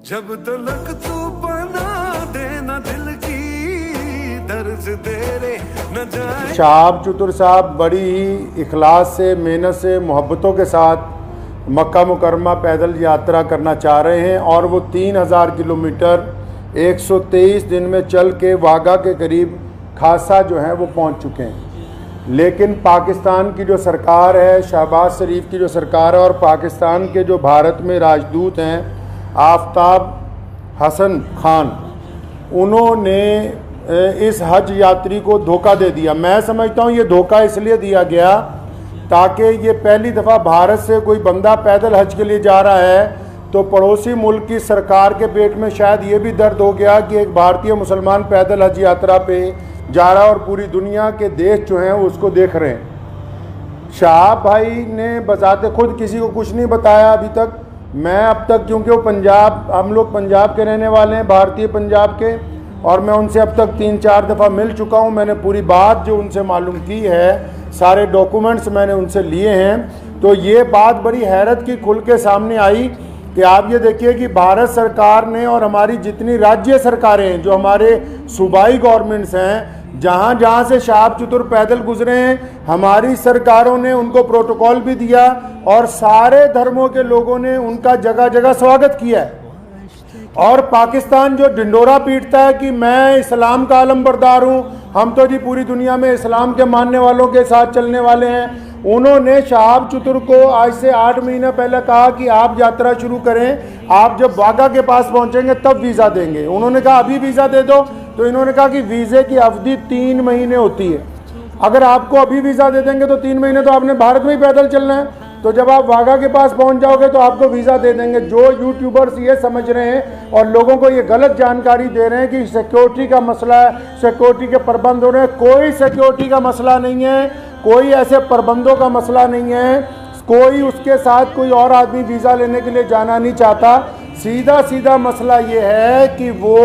जब तलक तू बना देना दिल की दर्द तेरे न जाए। शहाब चतुर साहब बड़ी ही इखलास से, मेहनत से, मोहब्बतों के साथ मक्का मुकरमा पैदल यात्रा करना चाह रहे हैं और वो 3000 किलोमीटर 123 दिन में चल के वाघा के करीब खासा जो है वो पहुंच चुके हैं। लेकिन पाकिस्तान की जो सरकार है, शहबाज शरीफ की जो सरकार है, और पाकिस्तान के जो भारत में राजदूत हैं आफ्ताब हसन खान, उन्होंने इस हज यात्री को धोखा दे दिया। मैं समझता हूँ ये धोखा इसलिए दिया गया ताकि ये पहली दफ़ा भारत से कोई बंदा पैदल हज के लिए जा रहा है तो पड़ोसी मुल्क की सरकार के पेट में शायद ये भी दर्द हो गया कि एक भारतीय मुसलमान पैदल हज यात्रा पे जा रहा है और पूरी दुनिया के देश जो हैं उसको देख रहे हैं। शहाब भाई ने बजाते खुद किसी को कुछ नहीं बताया अभी तक। मैं अब तक, क्योंकि वो पंजाब, हम लोग पंजाब के रहने वाले हैं, भारतीय पंजाब के, और मैं उनसे अब तक 3-4 दफ़ा मिल चुका हूँ। मैंने पूरी बात जो उनसे मालूम की है, सारे डॉक्यूमेंट्स मैंने उनसे लिए हैं। तो ये बात बड़ी हैरत की खुल के सामने आई कि आप ये देखिए कि भारत सरकार ने और हमारी जितनी राज्य सरकारें हैं, जो हमारे सूबाई गवर्नमेंट्स हैं, जहाँ जहाँ से शहाब चतुर पैदल गुजरे हैं, हमारी सरकारों ने उनको प्रोटोकॉल भी दिया और सारे धर्मों के लोगों ने उनका जगह जगह स्वागत किया है। और पाकिस्तान जो ढिंडोरा पीटता है कि मैं इस्लाम का आलमबरदार हूँ, हम तो जी पूरी दुनिया में इस्लाम के मानने वालों के साथ चलने वाले हैं, उन्होंने शहाब चतुर को आज से 8 महीने पहले कहा कि आप यात्रा शुरू करें, आप जब वाघा के पास पहुंचेंगे तब वीज़ा देंगे। उन्होंने कहा अभी वीज़ा दे दो, तो इन्होंने कहा कि वीज़े की अवधि 3 महीने होती है। अगर आपको अभी वीज़ा दे देंगे तो 3 महीने तो आपने भारत में ही पैदल चलना है, तो जब आप वाघा के पास पहुंच जाओगे तो आपको वीज़ा दे देंगे। जो यूट्यूबर्स ये समझ रहे हैं और लोगों को ये गलत जानकारी दे रहे हैं कि सिक्योरिटी का मसला है, सिक्योरिटी के प्रबंध हो रहे हैं, कोई सिक्योरिटी का मसला नहीं है, कोई ऐसे प्रबंधों का मसला नहीं है, कोई उसके साथ कोई और आदमी वीज़ा लेने के लिए जाना नहीं चाहता। सीधा सीधा मसला ये है कि वो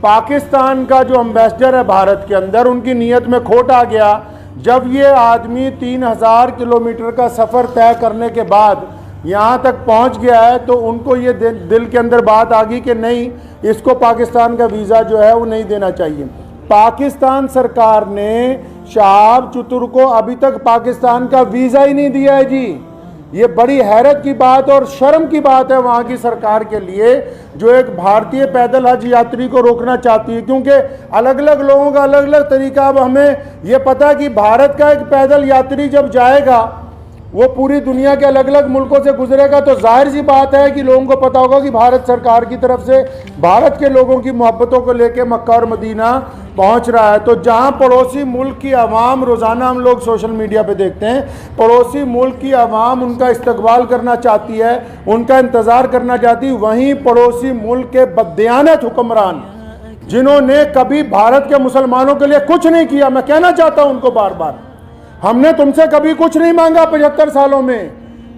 पाकिस्तान का जो एम्बेसडर है भारत के अंदर, उनकी नीयत में खोट आ गया। जब ये आदमी 3000 किलोमीटर का सफ़र तय करने के बाद यहाँ तक पहुँच गया है तो उनको ये दिल के अंदर बात आ गई कि नहीं, इसको पाकिस्तान का वीज़ा जो है वो नहीं देना चाहिए। पाकिस्तान सरकार ने शहाब चतुर को अभी तक पाकिस्तान का वीज़ा ही नहीं दिया है जी। ये बड़ी हैरत की बात और शर्म की बात है वहाँ की सरकार के लिए, जो एक भारतीय पैदल हज यात्री को रोकना चाहती है, क्योंकि अलग अलग लोगों का अलग अलग तरीका। अब हमें ये पता है कि भारत का एक पैदल यात्री जब जाएगा वो पूरी दुनिया के अलग अलग मुल्कों से गुजरेगा, तो जाहिर सी बात है कि लोगों को पता होगा कि भारत सरकार की तरफ से भारत के लोगों की मोहब्बतों को लेकर मक्का और मदीना पहुंच रहा है। तो जहां पड़ोसी मुल्क की आवाम, रोज़ाना हम लोग सोशल मीडिया पे देखते हैं, पड़ोसी मुल्क की आवाम उनका इस्तकबाल करना चाहती है, उनका इंतज़ार करना चाहती है, वहीं पड़ोसी मुल्क के बददियानत हुक्मरान जिन्होंने कभी भारत के मुसलमानों के लिए कुछ नहीं किया, मैं कहना चाहता हूं उनको बार बार, हमने तुमसे कभी कुछ नहीं मांगा 75 सालों में,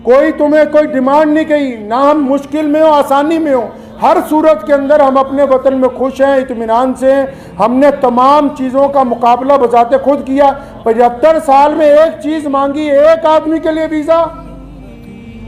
कोई तुम्हें कोई डिमांड नहीं की, ना हम मुश्किल में हो आसानी में हो, हर सूरत के अंदर हम अपने वतन में खुश हैं, इत्मीनान से हैं। हमने तमाम चीज़ों का मुकाबला बजाते खुद किया। 75 साल में एक चीज़ मांगी, एक आदमी के लिए वीज़ा,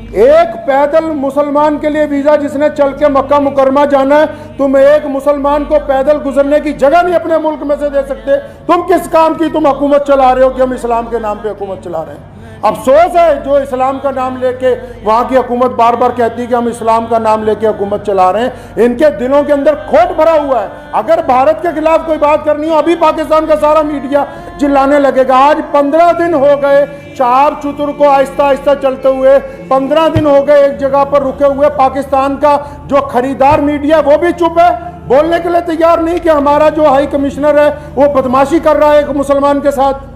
एक पैदल मुसलमान के लिए वीज़ा जिसने चल के मक्का मुकरमा जाना है। तुम एक मुसलमान को पैदल गुजरने की जगह नहीं अपने मुल्क में से दे सकते। तुम किस काम की तुम हुकूमत चला रहे हो कि हम इस्लाम के नाम पे हुकूमत चला रहे हैं। अफसोस है जो इस्लाम का नाम लेके वहाँ की हुकूमत बार बार कहती है कि हम इस्लाम का नाम लेके हुकूमत चला रहे हैं, इनके दिलों के अंदर खोट भरा हुआ है। अगर भारत के खिलाफ कोई बात करनी हो, अभी पाकिस्तान का सारा मीडिया चिल्लाने लगेगा। आज 15 दिन हो गए शहाब चतुर को आहिस्ता आहिस्ता चलते हुए, 15 दिन हो गए एक जगह पर रुके हुए। पाकिस्तान का जो खरीदार मीडिया वो भी चुप है, बोलने के लिए तैयार नहीं कि हमारा जो हाई कमिश्नर है वो बदमाशी कर रहा है एक मुसलमान के साथ।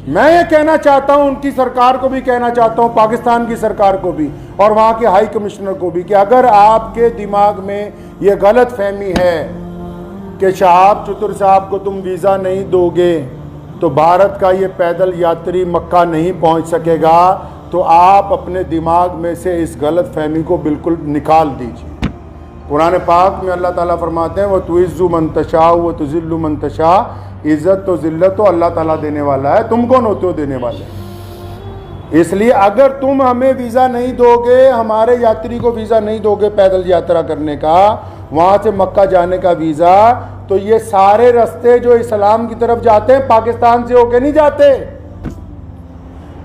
मैं ये कहना चाहता हूं, उनकी सरकार को भी कहना चाहता हूं, पाकिस्तान की सरकार को भी और वहाँ के हाई कमिश्नर को भी, कि अगर आपके दिमाग में ये गलत फहमी है कि शहाब चतुर साहब को तुम वीज़ा नहीं दोगे तो भारत का ये पैदल यात्री मक्का नहीं पहुँच सकेगा, तो आप अपने दिमाग में से इस गलत फहमी को बिल्कुल निकाल दीजिए। कुरान पाक में अल्लाह ताला फरमाते हैं, वह तुइज़्ज़ु मन तशा व तुज़िल्लु मन तशा, इज़्ज़त तो ज़िल्लत तो अल्लाह ताला देने वाला है, तुम कौन होते हो देने वाले। इसलिए अगर तुम हमें वीज़ा नहीं दोगे, हमारे यात्री को वीज़ा नहीं दोगे पैदल यात्रा करने का, वहाँ से मक्का जाने का वीज़ा, तो ये सारे रास्ते जो इस्लाम की तरफ जाते हैं पाकिस्तान से होके नहीं जाते।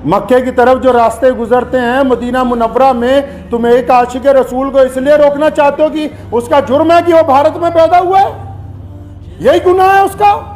मक्के की तरफ जो रास्ते गुजरते हैं मदीना मुनव्वरा में, तुम एक आशिक रसूल को इसलिए रोकना चाहते हो कि उसका जुर्म है कि वो भारत में पैदा हुआ है, यही गुनाह है उसका।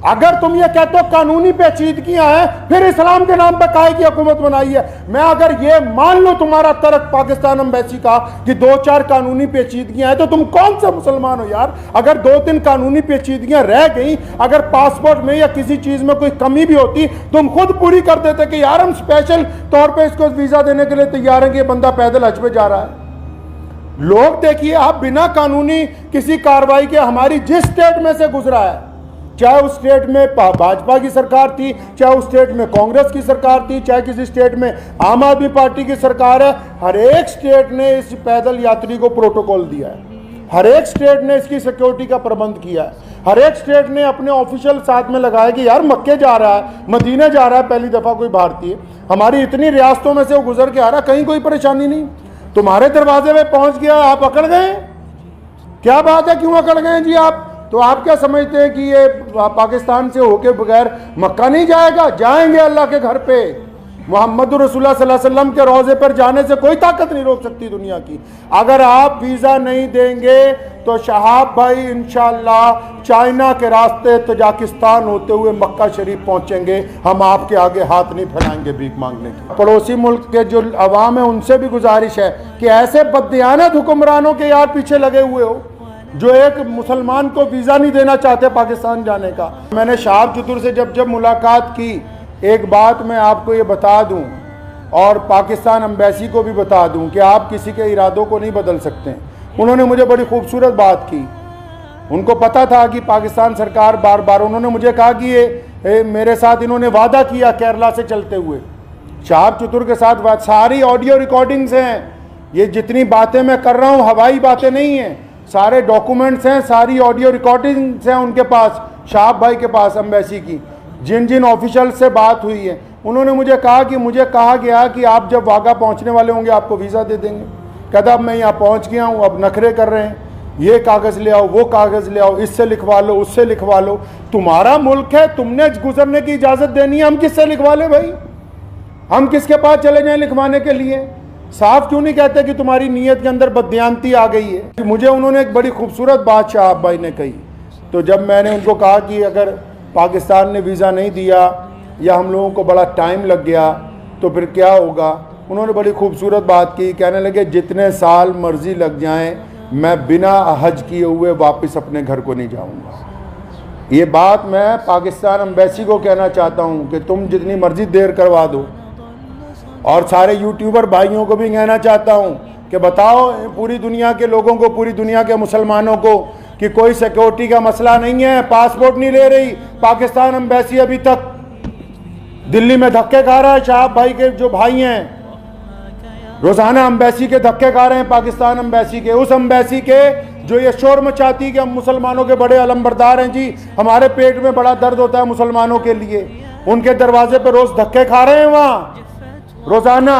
अगर तुम ये कहते हो कानूनी पेचीदगियां हैं, फिर इस्लाम के नाम पर काहे की हुकूमत बनाई है। मैं अगर ये मान लो तुम्हारा तर्क पाकिस्तान एम्बेसी का कि 2-4 कानूनी पेचीदगियां हैं, तो तुम कौन सा मुसलमान हो यार। अगर 2-3 कानूनी पेचीदगियां रह गई, अगर पासपोर्ट में या किसी चीज में कोई कमी भी होती, तुम खुद पूरी कर देते कि यार हम स्पेशल तौर पर इसको वीजा देने के लिए तैयार हैं कि ये बंदा पैदल हज पे जा रहा है। लोग देखिए, आप बिना कानूनी किसी कार्रवाई के हमारी जिस स्टेट में से गुजरा है, चाहे उस स्टेट में भाजपा की सरकार थी, चाहे उस स्टेट में कांग्रेस की सरकार थी, चाहे किसी स्टेट में आम आदमी पार्टी की सरकार है, हर एक स्टेट ने इस पैदल यात्री को प्रोटोकॉल दिया है, हर एक स्टेट ने इसकी सिक्योरिटी का प्रबंध किया है, हर एक स्टेट ने अपने ऑफिशियल साथ में लगाया कि यार मक्के जा रहा है, मदीने जा रहा है पहली दफा कोई भारतीय, हमारी इतनी रियासतों में से वो गुजर के आ रहा, कहीं कोई परेशानी नहीं। तुम्हारे दरवाजे में पहुंच गया, आप अकड़ गए, क्या बात है, क्यों अकड़ गए जी आप? तो आप क्या समझते हैं कि ये पाकिस्तान से होके बगैर मक्का नहीं जाएगा? जाएंगे अल्लाह के घर पे। मोहम्मद रसूलुल्लाह सल्लल्लाहु अलैहि वसल्लम के रोजे पर जाने से कोई ताकत नहीं रोक सकती दुनिया की। अगर आप वीज़ा नहीं देंगे तो शहाब भाई इंशाअल्लाह चाइना के रास्ते तजाकिस्तान होते हुए मक्का शरीफ पहुंचेंगे। हम आपके आगे हाथ नहीं फैलाएंगे भीख मांगने की। पड़ोसी मुल्क के जो अवाम है उनसे भी गुजारिश है कि ऐसे बददियानत हुक्मरानों के यार पीछे लगे हुए हो जो एक मुसलमान को वीज़ा नहीं देना चाहते पाकिस्तान जाने का। मैंने शहाब चतुर से जब मुलाकात की, एक बात मैं आपको ये बता दूं और पाकिस्तान एम्बेसी को भी बता दूं कि आप किसी के इरादों को नहीं बदल सकते। उन्होंने मुझे बड़ी खूबसूरत बात की, उनको पता था कि पाकिस्तान सरकार बार बार, उन्होंने मुझे कहा कि ये मेरे साथ इन्होंने वादा किया केरला से चलते हुए, शहाब चतुर के साथ सारी ऑडियो रिकॉर्डिंग्स हैं, ये जितनी बातें मैं कर रहा हूँ हवाई बातें नहीं हैं, सारे डॉक्यूमेंट्स हैं, सारी ऑडियो रिकॉर्डिंग्स हैं उनके पास, शहाब भाई के पास एम्बेसी की, जिन जिन ऑफिशियल से बात हुई है। उन्होंने मुझे कहा कि मुझे कहा गया कि आप जब वाघा पहुंचने वाले होंगे आपको वीज़ा दे देंगे। कहता अब मैं यहाँ पहुंच गया हूँ, अब नखरे कर रहे हैं, ये कागज़ ले आओ, वो कागज़ ले आओ, इससे लिखवा लो, उससे लिखवा लो। तुम्हारा मुल्क है, तुमने गुजरने की इजाज़त देनी है, हम किससे लिखवा लें भाई? हम किसके पास चले जाएँ लिखवाने के लिए? साफ क्यों नहीं कहते कि तुम्हारी नीयत के अंदर बददियानती आ गई है? मुझे उन्होंने एक बड़ी खूबसूरत बात शहाब भाई ने कही, तो जब मैंने उनको कहा कि अगर पाकिस्तान ने वीज़ा नहीं दिया या हम लोगों को बड़ा टाइम लग गया तो फिर क्या होगा, उन्होंने बड़ी खूबसूरत बात की। कहने लगे जितने साल मर्जी लग जाएं, मैं बिना हज किए हुए वापस अपने घर को नहीं जाऊंगा। ये बात मैं पाकिस्तान एम्बेसी को कहना चाहता हूं कि तुम जितनी मर्जी देर करवा दो, और सारे यूट्यूबर भाइयों को भी कहना चाहता हूं कि बताओ पूरी दुनिया के लोगों को, पूरी दुनिया के मुसलमानों को कि कोई सिक्योरिटी का मसला नहीं है, पासपोर्ट नहीं ले रही पाकिस्तान एम्बेसी, अभी तक दिल्ली में धक्के खा रहा है। शहाब भाई के जो भाई हैं रोजाना एम्बेसी के धक्के खा रहे हैं, पाकिस्तान एम्बेसी के, उस एम्बेसी के जो ये शोर मचाती कि हम मुसलमानों के बड़े अलमबरदार हैं जी, हमारे पेट में बड़ा दर्द होता है मुसलमानों के लिए, उनके दरवाजे पे रोज धक्के खा रहे हैं वहाँ रोजाना।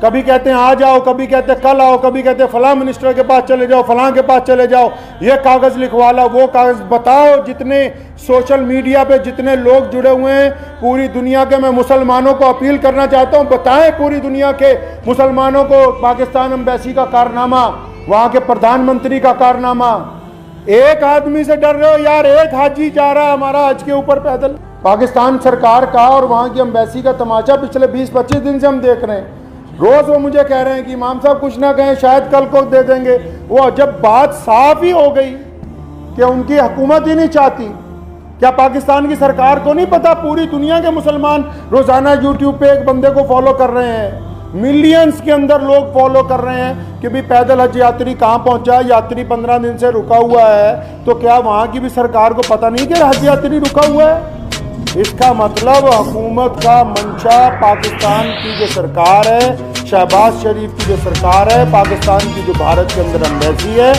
कभी कहते हैं आ जाओ, कभी कहते हैं कल आओ, कभी कहते हैं फलां मिनिस्टर के पास चले जाओ, फलां के पास चले जाओ, ये कागज़ लिखवा लो, वो कागज़। बताओ जितने सोशल मीडिया पे जितने लोग जुड़े हुए हैं पूरी दुनिया के, मैं मुसलमानों को अपील करना चाहता हूँ, बताएं पूरी दुनिया के मुसलमानों को पाकिस्तान एम्बेसी का कारनामा, वहाँ के प्रधानमंत्री का कारनामा। एक आदमी से डर रहे हो यार, एक हाजी जा रहा है हमारा हज के ऊपर पैदल। पाकिस्तान सरकार का और वहाँ की एम्बेसी का तमाशा पिछले 20-25 दिन से हम देख रहे हैं। रोज़ वो मुझे कह रहे हैं कि इमाम साहब कुछ ना कहें, शायद कल को दे देंगे। वो जब बात साफ ही हो गई कि उनकी हुकूमत ही नहीं चाहती, क्या पाकिस्तान की सरकार को नहीं पता पूरी दुनिया के मुसलमान रोज़ाना यूट्यूब पे एक बंदे को फॉलो कर रहे हैं, मिलियंस के अंदर लोग फॉलो कर रहे हैं कि भाई पैदल हज यात्री कहाँ पहुँचा, यात्री 15 दिन से रुका हुआ है, तो क्या वहाँ की भी सरकार को पता नहीं कि हज यात्री रुका हुआ है? इसका मतलब हुकूमत का मंशा, पाकिस्तान की जो सरकार है शहबाज शरीफ की जो सरकार है, पाकिस्तान की जो भारत के अंदर एम्बेसी है,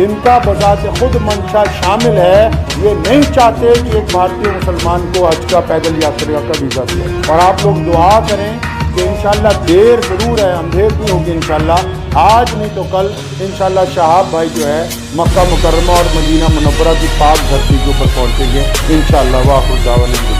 इनका बजाते खुद मंशा शामिल है। ये नहीं चाहते कि एक भारतीय मुसलमान को हज का पैदल यात्रा का वीज़ा दे। और आप लोग दुआ करें कि इंशाल्लाह देर ज़रूर है, अंधेर नहीं होगी इंशाल्लाह, आज नहीं तो कल इंशाल्लाह शहाब भाई जो है मक्का मुकर्रमा और मदीना मुनव्वरा की पाक धरती के ऊपर पहुँचेंगे इंशाल्लाह। वाह।